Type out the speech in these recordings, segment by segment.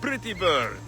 Pretty bird.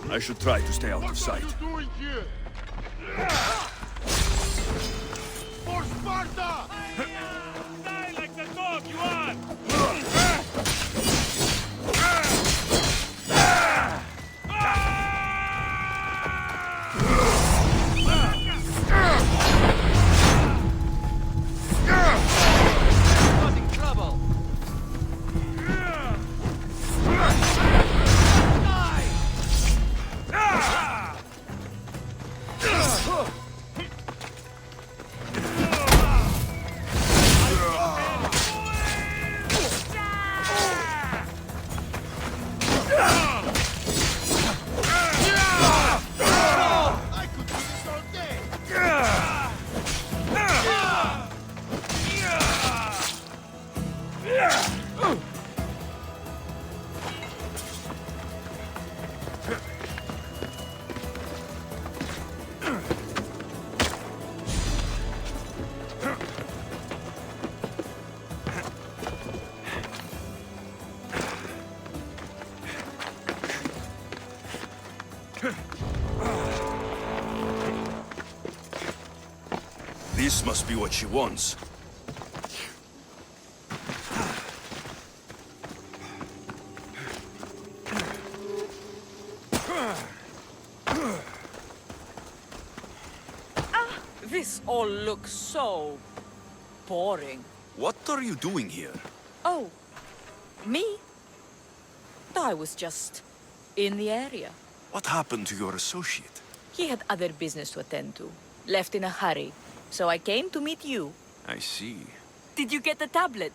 I should try to stay out of sight. What are you doing here? For Sparta! Die like the dog you are! Causing trouble. I could do this all day! This must be what she wants. This all looks so boring. What are you doing here? Oh, me? I was just in the area. What happened to your associate? He had other business to attend to. Left in a hurry. So I came to meet you. I see. Did you get the tablet?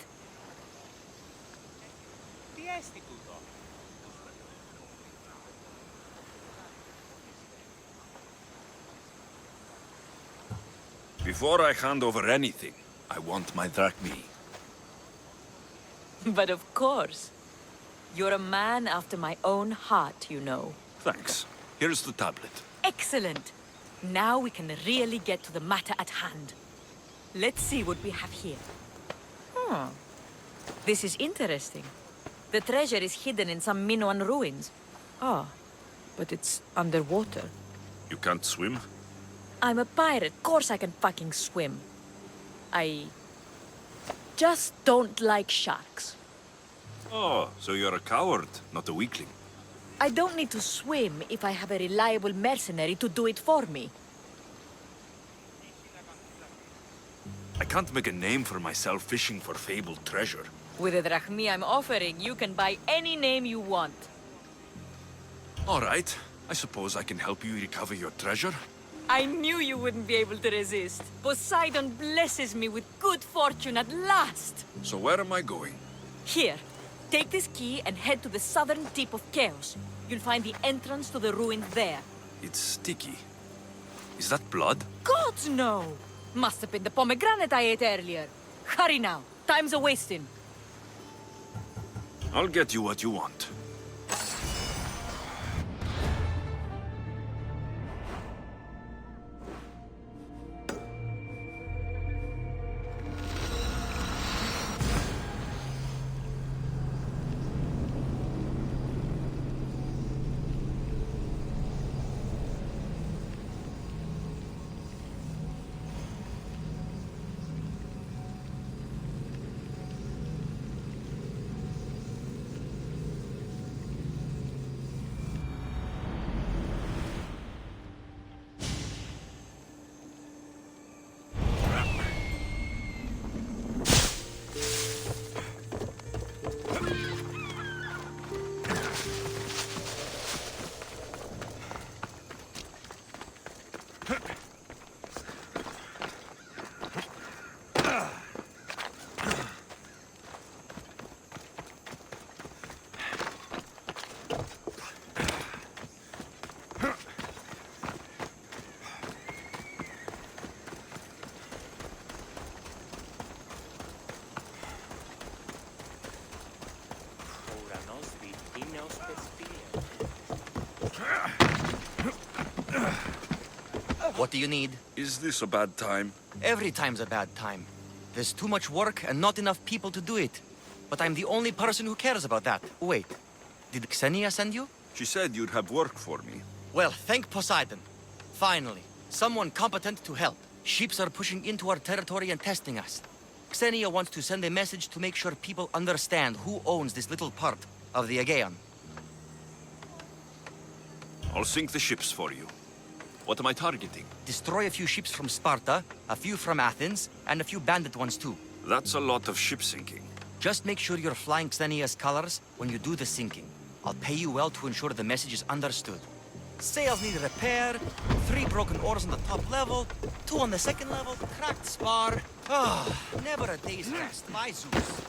Before I hand over anything, I want my drachmi. But of course. You're a man after my own heart, you know. Thanks. Here's the tablet. Excellent. Now we can really get to the matter at hand. Let's see what we have here. This is interesting. The treasure is hidden in some Minoan ruins. Ah, but it's underwater. You can't swim? I'm a pirate. Course I can fucking swim. I just don't like sharks. Oh, so you're a coward, not a weakling. I don't need to swim if I have a reliable mercenary to do it for me. I can't make a name for myself fishing for fabled treasure. With the drachmi I'm offering, you can buy any name you want. All right. I suppose I can help you recover your treasure. I knew you wouldn't be able to resist. Poseidon blesses me with good fortune at last. So where am I going? Here, take this key and head to the southern tip of Chaos. You'll find the entrance to the ruins there. It's sticky. Is that blood? Gods, no! Must have been the pomegranate I ate earlier. Hurry now. Time's a-wasting. I'll get you what you want. What do you need? Is this a bad time? Every time's a bad time. There's too much work and not enough people to do it. But I'm the only person who cares about that. Wait, did Xenia send you? She said you'd have work for me. Well, thank Poseidon. Finally, someone competent to help. Ships are pushing into our territory and testing us. Xenia wants to send a message to make sure people understand who owns this little part of the Aegean. I'll sink the ships for you. What am I targeting? Destroy a few ships from Sparta, a few from Athens, and a few bandit ones too. That's a lot of ship sinking. Just make sure you're flying Xenia's colors when you do the sinking. I'll pay you well to ensure the message is understood. Sails need repair, 3 broken oars on the top level, 2 on the second level, cracked spar. Ah, never a day's rest, my Zeus.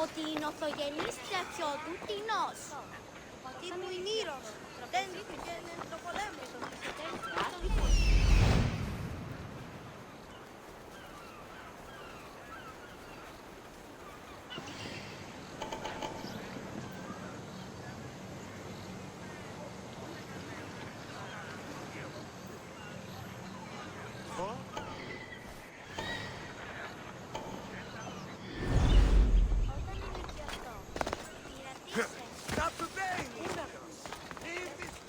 ότι είναι ο θογενής στρατιώ του Τινός. Ότι μου είναι ήρος. Δεν πήγαινε το πολέμο.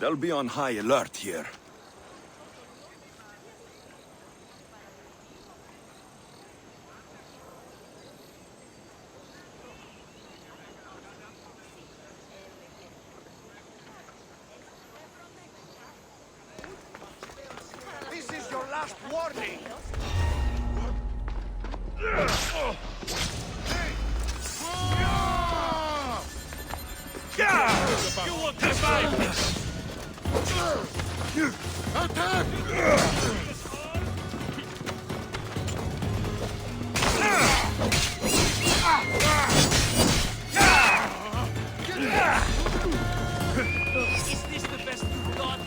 They'll be on high alert here. This is your last warning! You will survive this! Attack! Is this the best you've got?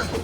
Go!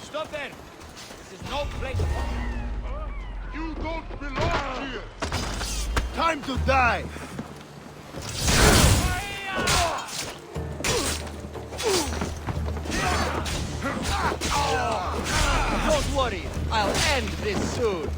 Stop there! This is no place. You don't belong here! Time to die! Don't worry, I'll end this soon.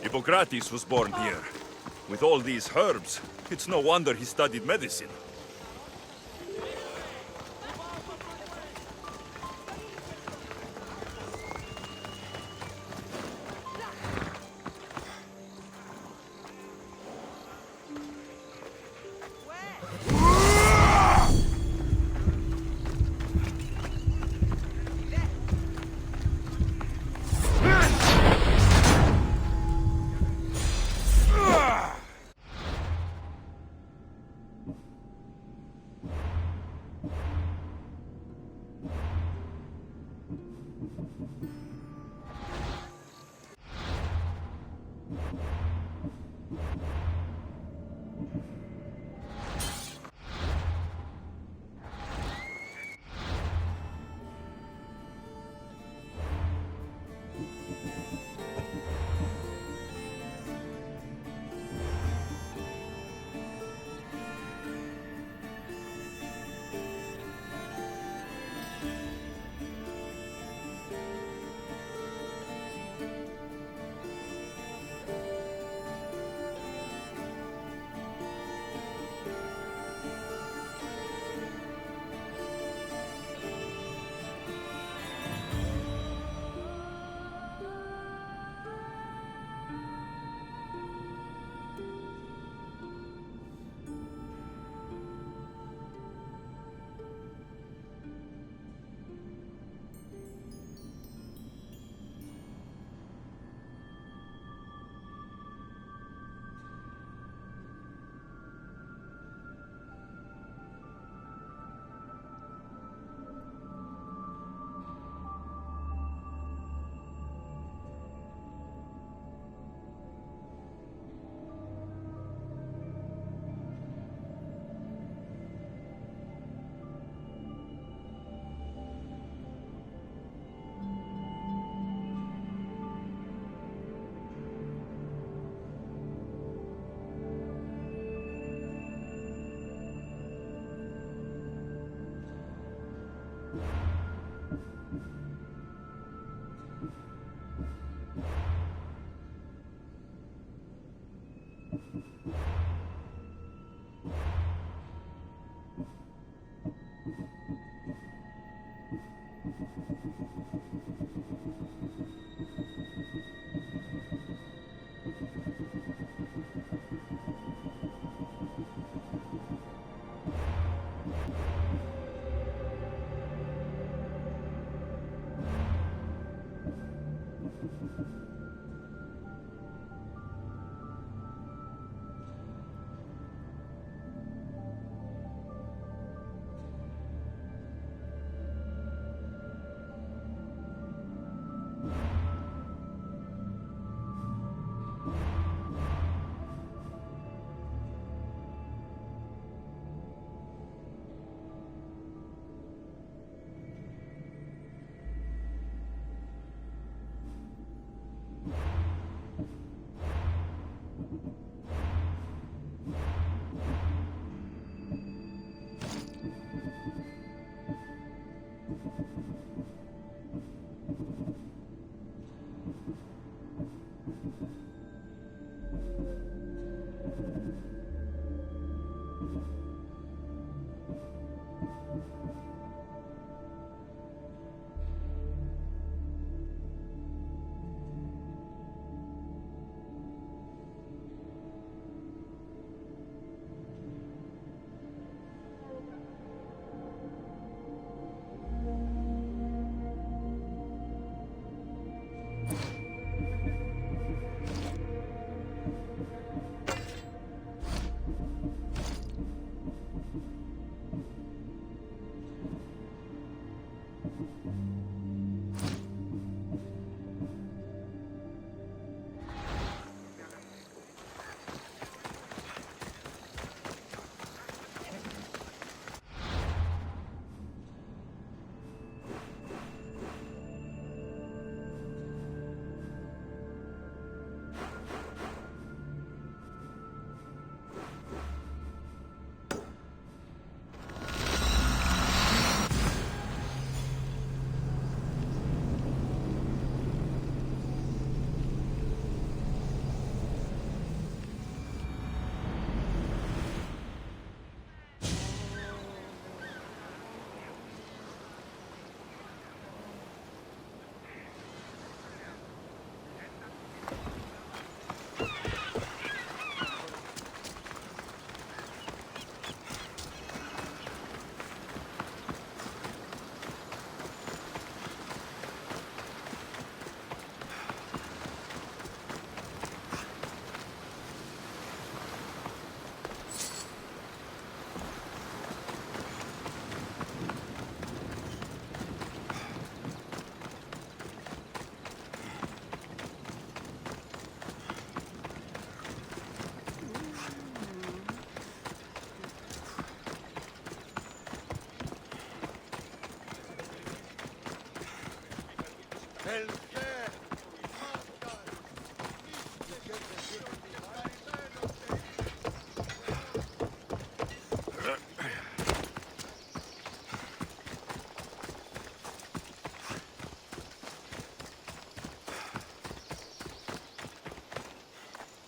Hippocrates was born here. With all these herbs, it's no wonder he studied medicine.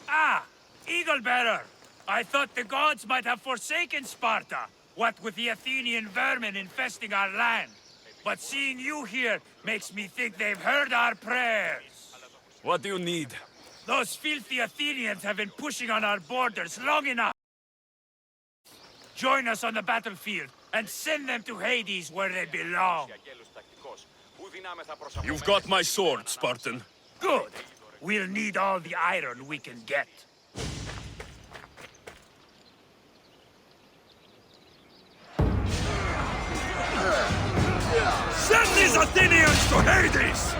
Ah! Eagle Bearer! I thought the gods might have forsaken Sparta, what with the Athenian vermin infesting our land. But seeing you here makes me think they've heard our prayers. What do you need? Those filthy Athenians have been pushing on our borders long enough. Join us on the battlefield and send them to Hades where they belong. You've got my sword, Spartan. Good. We'll need all the iron we can get. Send these Athenians to Hades!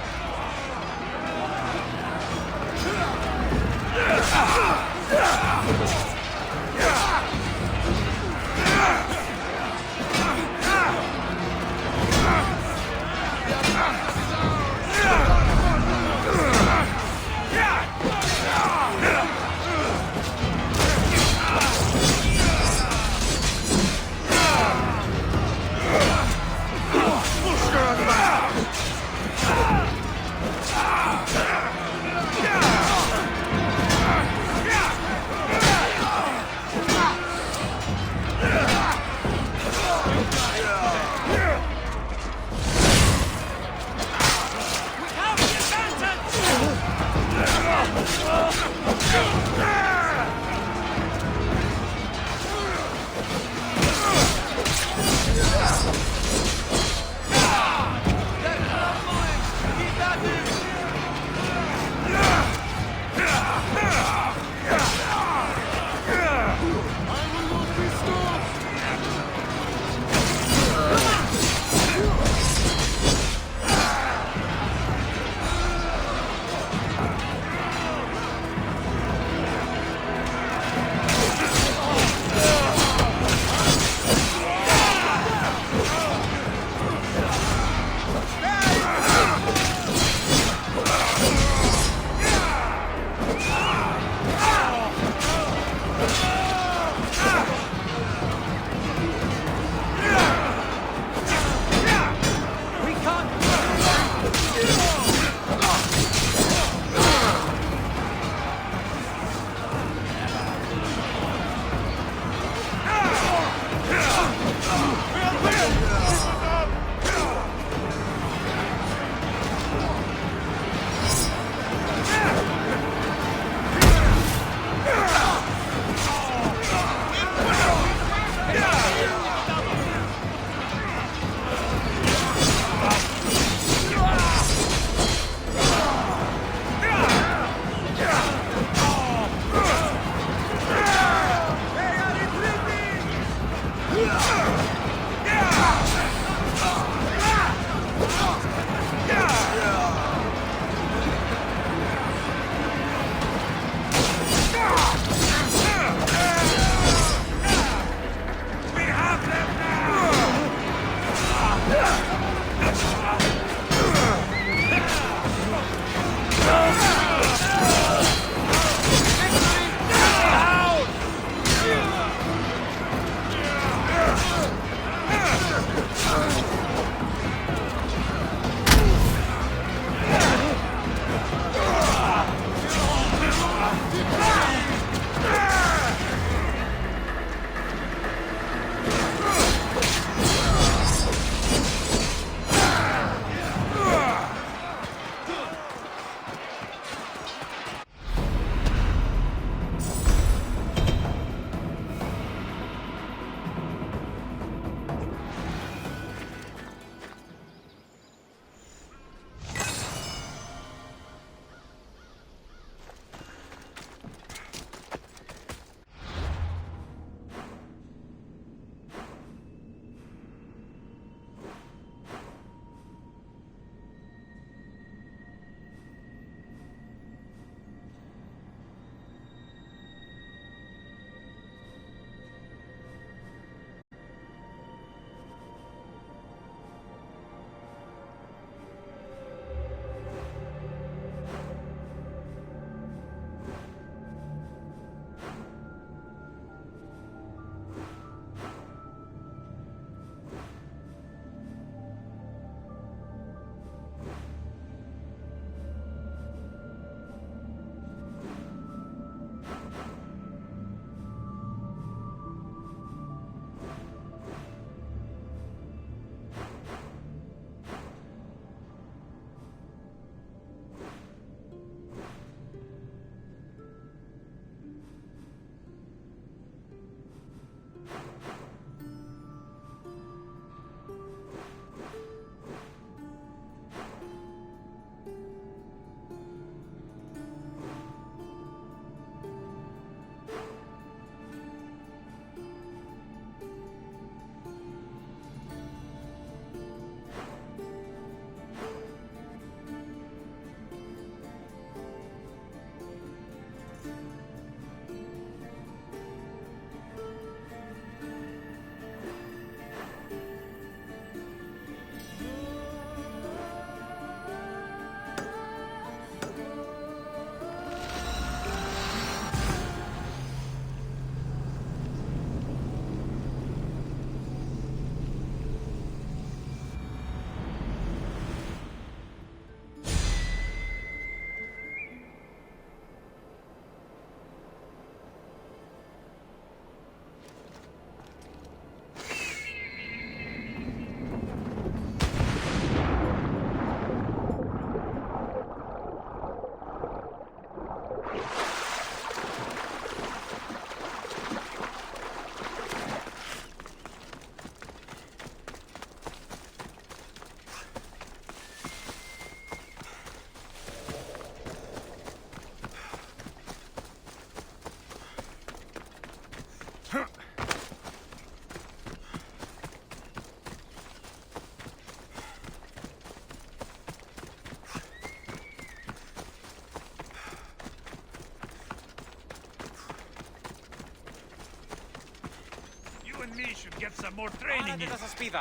get some more training in.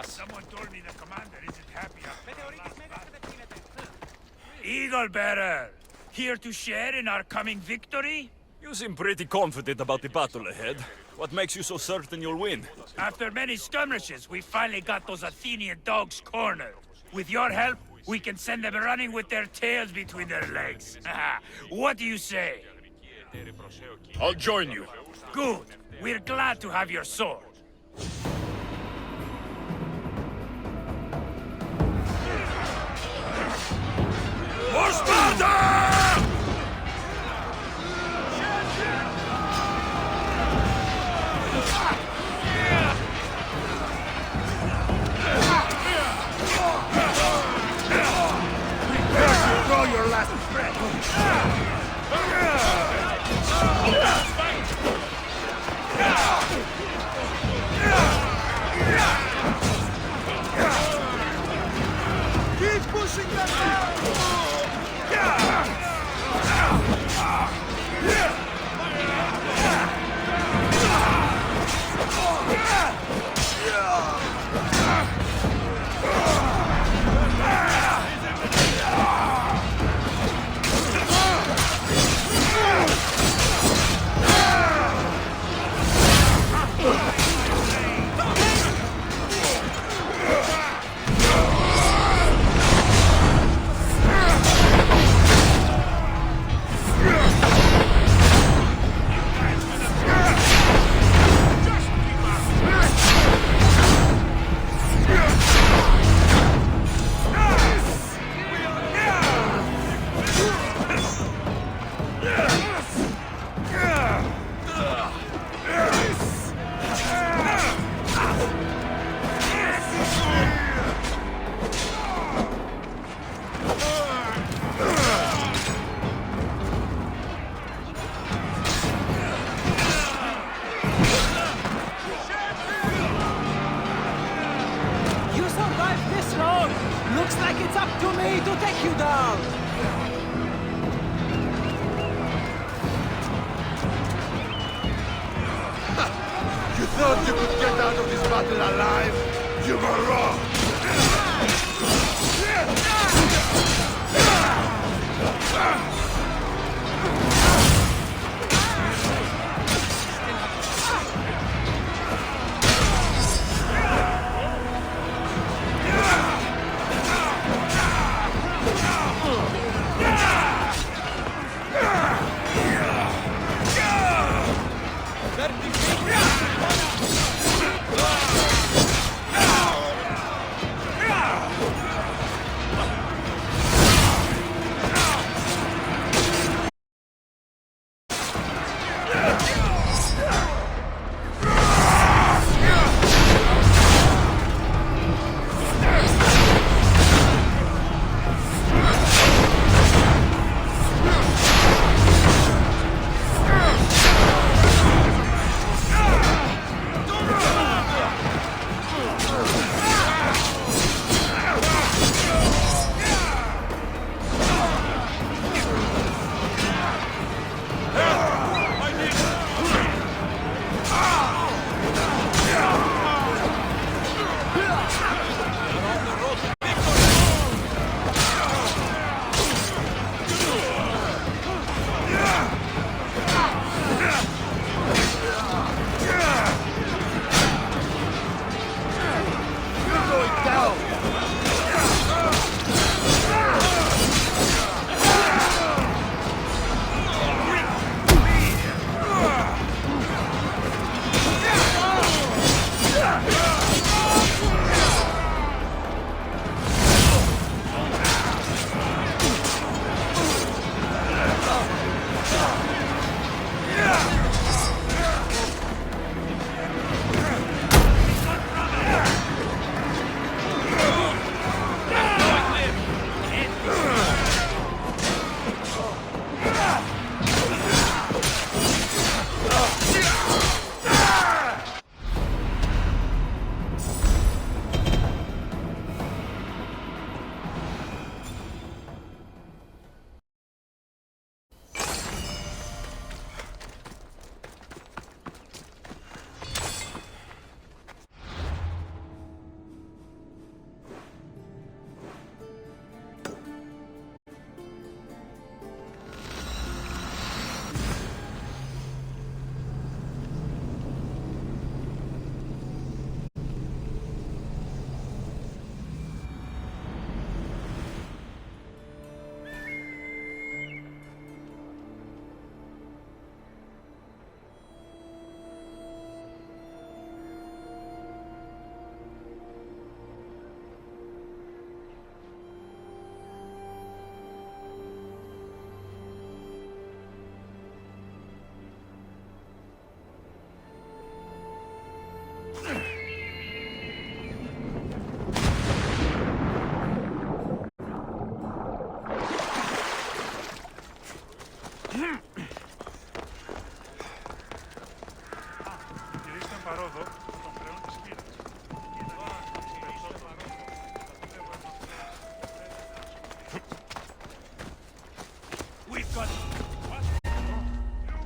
Someone told me the commander isn't happy after our last battle. Eagle Bearer, here to share in our coming victory? You seem pretty confident about the battle ahead. What makes you so certain you'll win? After many skirmishes, we finally got those Athenian dogs cornered. With your help, we can send them running with their tails between their legs. What do you say? I'll join you. Good. We're glad to have your sword. For Sparta! Draw your last breath. Keep pushing them Looks like it's up to me to take you down! You thought you could get out of this battle alive? You were wrong!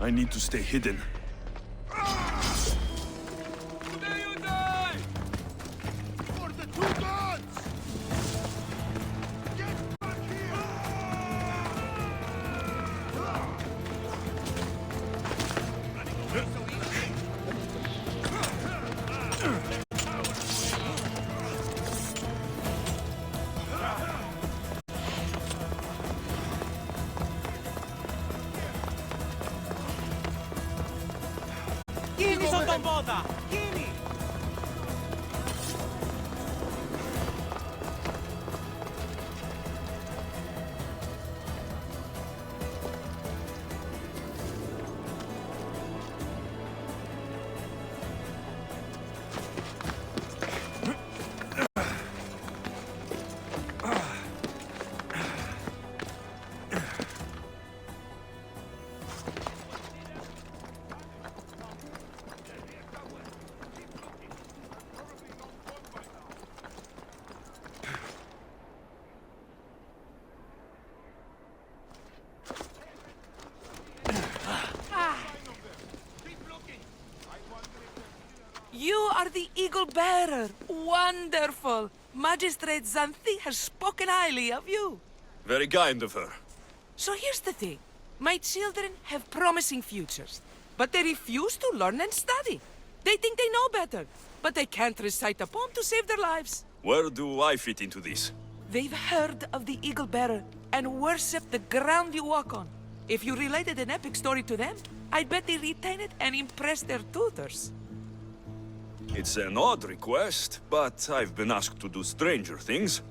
I need to stay hidden. For the two gods! Get back here! Kini sotto boda! Kini! You are the Eagle Bearer. Wonderful. Magistrate Xanthi has spoken highly of you. Very kind of her. So here's the thing. My children have promising futures, but they refuse to learn and study. They think they know better, but they can't recite a poem to save their lives. Where do I fit into this? They've heard of the Eagle Bearer and worship the ground you walk on. If you related an epic story to them, I'd bet they retain it and impress their tutors. It's an odd request, but I've been asked to do stranger things.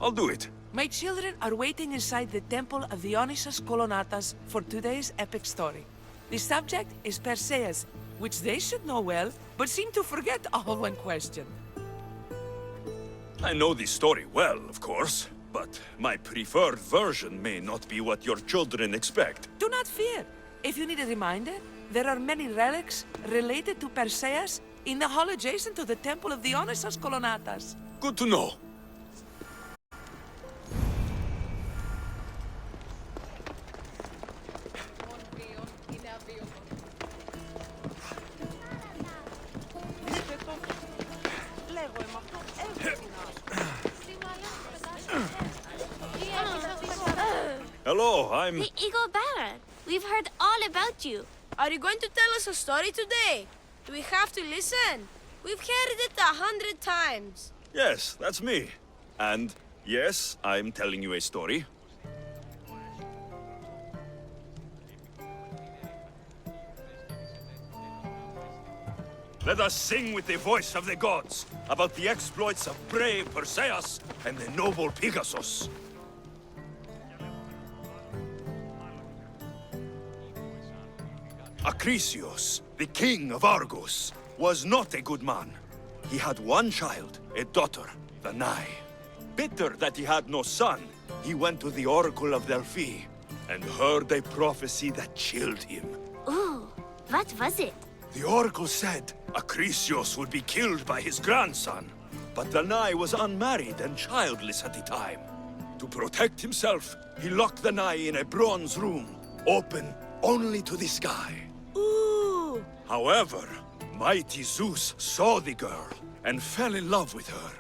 I'll do it. My children are waiting inside the Temple of Dionysus Kolonatas for today's epic story. The subject is Perseus, which they should know well, but seem to forget all when questioned. I know this story well, of course, but my preferred version may not be what your children expect. Do not fear. If you need a reminder, there are many relics related to Perseus in the hall adjacent to the Temple of Dionysus Kolonatas. Good to know. Hello, I'm... The Eagle Bearer. We've heard all about you. Are you going to tell us a story today? Do we have to listen? We've heard it 100 times. Yes, that's me. And yes, I'm telling you a story. Let us sing with the voice of the gods about the exploits of brave Perseus and the noble Pegasus. Akrnz, the king of Argos, was not a good man. He had one child, a daughter, Danae. Bitter that he had no son, he went to the oracle of Delphi and heard a prophecy that chilled him. Ooh, what was it? The oracle said Akrnz would be killed by his grandson. But Danae was unmarried and childless at the time. To protect himself, he locked Danae in a bronze room, open only to the sky. Ooh! However, mighty Zeus saw the girl and fell in love with her.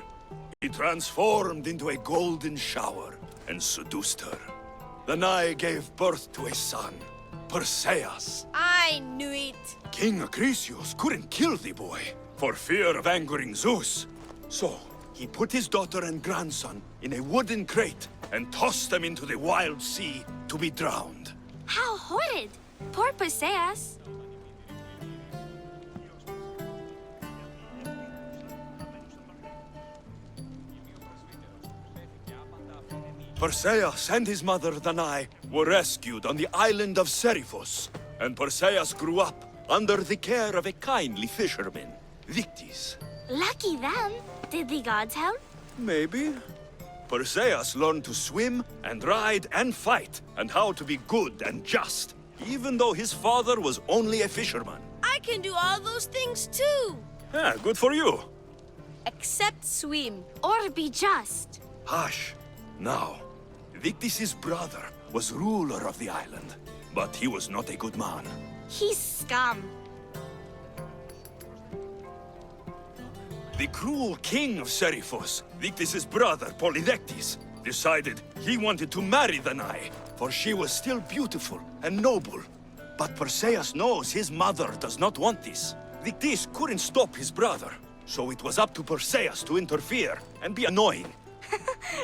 He transformed into a golden shower and seduced her. Danae gave birth to a son, Perseus. I knew it. King Akrnz couldn't kill the boy for fear of angering Zeus. So, he put his daughter and grandson in a wooden crate and tossed them into the wild sea to be drowned. How horrid! Poor Perseus. Perseus and his mother Danae were rescued on the island of Seriphos, and Perseus grew up under the care of a kindly fisherman, Victis. Lucky them. Did the gods help? Maybe. Perseus learned to swim and ride and fight, and how to be good and just, even though his father was only a fisherman. I can do all those things too. Yeah, good for you. Except swim. Or be just. Hush. Now, Victis' brother was ruler of the island, but he was not a good man. He's scum. The cruel king of Seriphos, Victis' brother, Polydectes, decided he wanted to marry Danae, for she was still beautiful and noble. But Perseus knows his mother does not want this. Victis couldn't stop his brother, so it was up to Perseus to interfere and be annoying.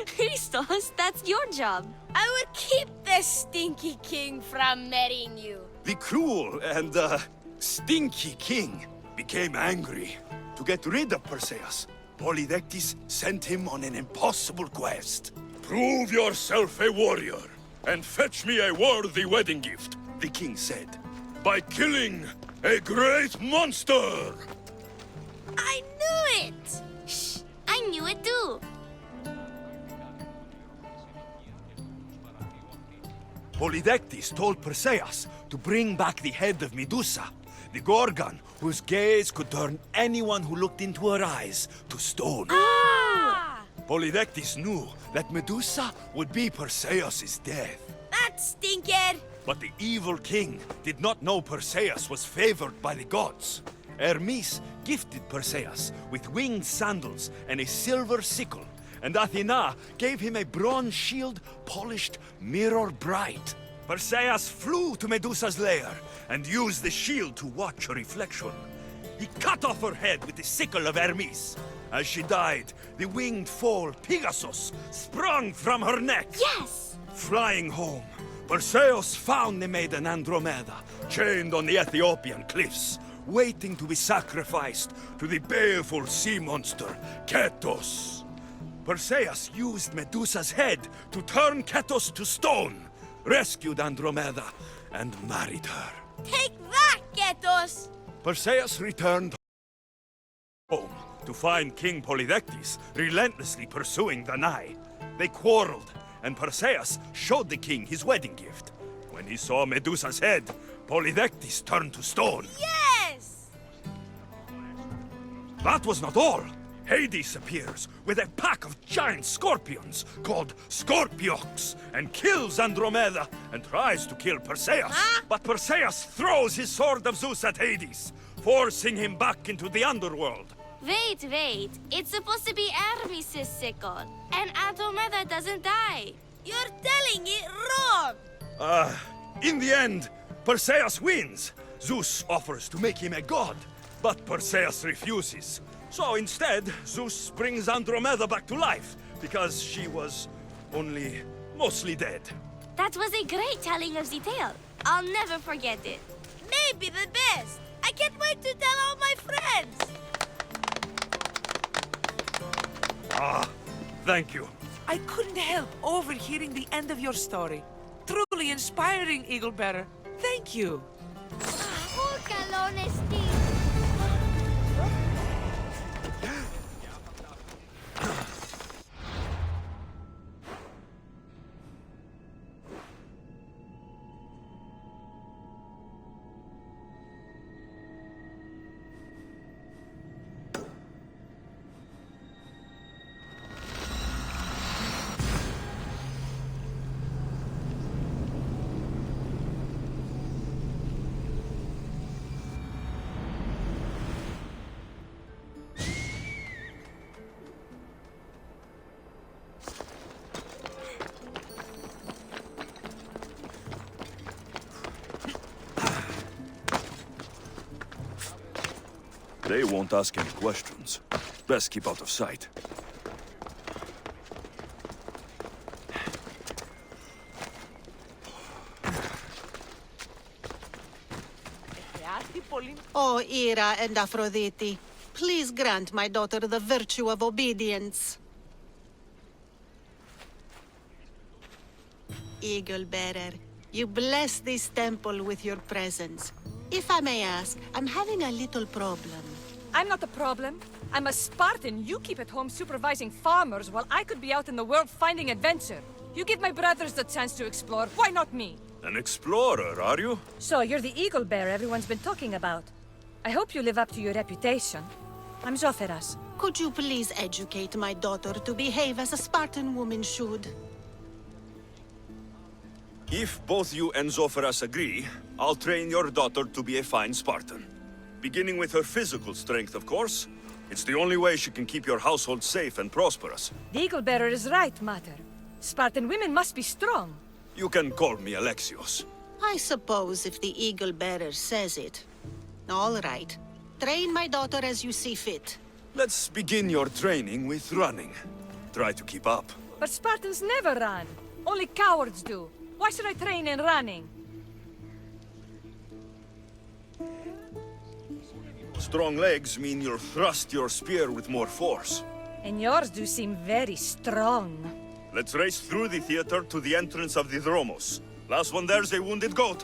Christos, that's your job. I would keep the stinky king from marrying you. The cruel and, stinky king became angry. To get rid of Perseus, Polydectes sent him on an impossible quest. "Prove yourself a warrior, and fetch me a worthy wedding gift," the king said, "by killing a great monster!" I knew it! Shh, I knew it too. Polydectes told Perseus to bring back the head of Medusa, the Gorgon whose gaze could turn anyone who looked into her eyes to stone. Ah! Polydectes knew that Medusa would be Perseus' death. That stinker! But the evil king did not know Perseus was favored by the gods. Hermes gifted Perseus with winged sandals and a silver sickle, and Athena gave him a bronze shield polished mirror bright. Perseus flew to Medusa's lair and used the shield to watch her reflection. He cut off her head with the sickle of Hermes. As she died, the winged foal Pegasus sprung from her neck. Yes! Flying home, Perseus found the maiden Andromeda, chained on the Ethiopian cliffs, waiting to be sacrificed to the baleful sea monster, Ketos. Perseus used Medusa's head to turn Ketos to stone, rescued Andromeda, and married her. Take that, Ketos! Perseus returned home to find King Polydectes relentlessly pursuing Danae. They quarreled, and Perseus showed the king his wedding gift. When he saw Medusa's head, Polydectes turned to stone. Yes! That was not all. Hades appears with a pack of giant scorpions called Scorpiox and kills Andromeda and tries to kill Perseus. Huh? But Perseus throws his sword of Zeus at Hades, forcing him back into the underworld. Wait. It's supposed to be Hermes' sickle. And Andromeda doesn't die. You're telling it wrong! In the end, Perseus wins. Zeus offers to make him a god, but Perseus refuses. So instead, Zeus brings Andromeda back to life, because she was only mostly dead. That was a great telling of the tale. I'll never forget it. Maybe the best. I can't wait to tell all my friends. Thank you. I couldn't help overhearing the end of your story. Truly inspiring, Eagle Bearer. Thank you. They won't ask any questions. Best keep out of sight. O Ira and Aphrodite, please grant my daughter the virtue of obedience. Eagle Bearer, you bless this temple with your presence. If I may ask, I'm having a little problem. I'm not the problem. I'm a Spartan. You keep at home supervising farmers while I could be out in the world finding adventure. You give my brothers the chance to explore. Why not me? An explorer, are you? So you're the eagle bearer everyone's been talking about. I hope you live up to your reputation. I'm Zoferas. Could you please educate my daughter to behave as a Spartan woman should? If both you and Zophras agree, I'll train your daughter to be a fine Spartan. Beginning with her physical strength, of course. It's the only way she can keep your household safe and prosperous. The Eagle Bearer is right, Mater. Spartan women must be strong. You can call me Alexios. I suppose if the Eagle Bearer says it. All right. Train my daughter as you see fit. Let's begin your training with running. Try to keep up. But Spartans never run. Only cowards do. Why should I train in running? Strong legs mean you'll thrust your spear with more force. And yours do seem very strong. Let's race through the theater to the entrance of the Dromos. Last one there's a wounded goat.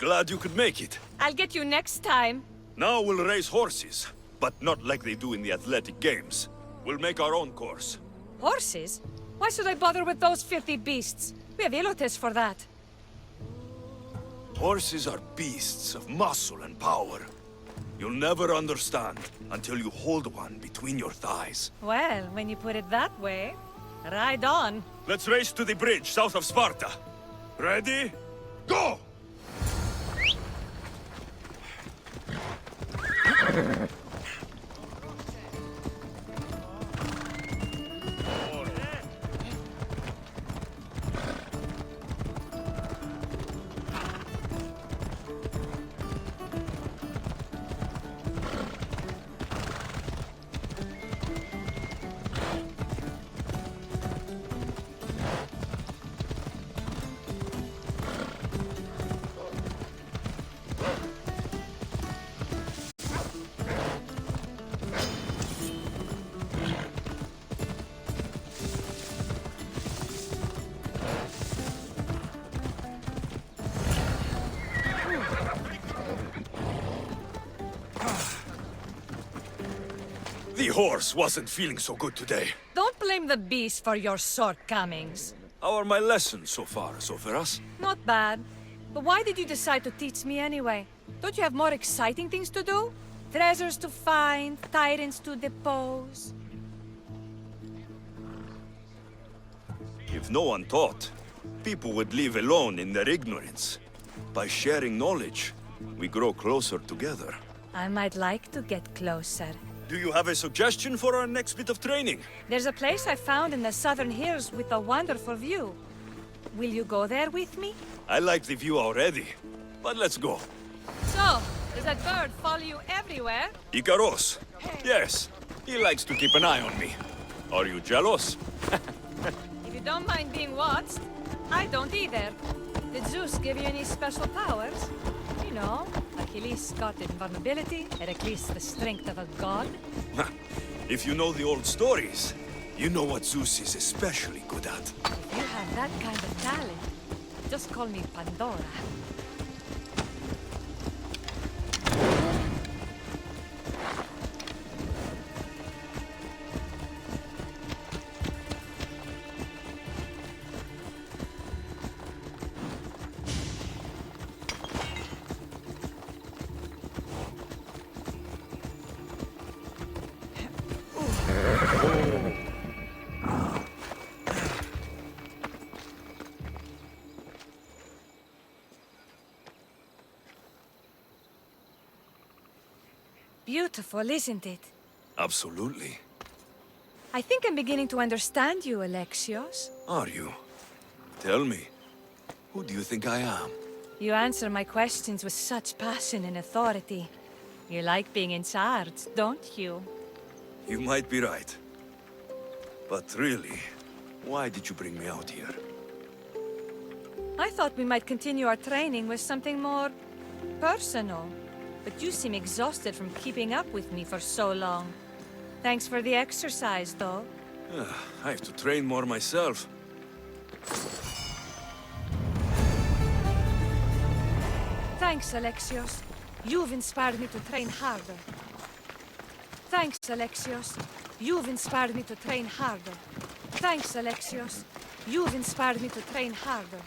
Glad you could make it. I'll get you next time. Now we'll race horses, but not like they do in the athletic games. We'll make our own course. Horses? Why should I bother with those filthy beasts? We have Elotes for that. Horses are beasts of muscle and power. You'll never understand until you hold one between your thighs. Well, when you put it that way, ride on. Let's race to the bridge south of Sparta. Ready? Go! The horse wasn't feeling so good today. Don't blame the beast for your shortcomings. How are my lessons so far, Zophras? Not bad. But why did you decide to teach me anyway? Don't you have more exciting things to do? Treasures to find, tyrants to depose. If no one taught, people would live alone in their ignorance. By sharing knowledge, we grow closer together. I might like to get closer. Do you have a suggestion for our next bit of training? There's a place I found in the southern hills with a wonderful view. Will you go there with me? I like the view already, but let's go. So, does that bird follow you everywhere? Ikaros. Yes, he likes to keep an eye on me. Are you jealous? If you don't mind being watched, I don't either. Did Zeus give you any special powers? You know, Achilles got invulnerability, Heracles the strength of a god. If you know the old stories, you know what Zeus is especially good at. If you have that kind of talent, just call me Pandora. Beautiful, isn't it? Absolutely. I think I'm beginning to understand you, Alexios. Are you? Tell me, who do you think I am? You answer my questions with such passion and authority. You like being in charge, don't you? You might be right. But really, why did you bring me out here? I thought we might continue our training with something more personal. But you seem exhausted from keeping up with me for so long. Thanks for the exercise, though. I have to train more myself. Thanks, Alexios. You've inspired me to train harder. Thanks, Alexios. You've inspired me to train harder. Thanks, Alexios. You've inspired me to train harder.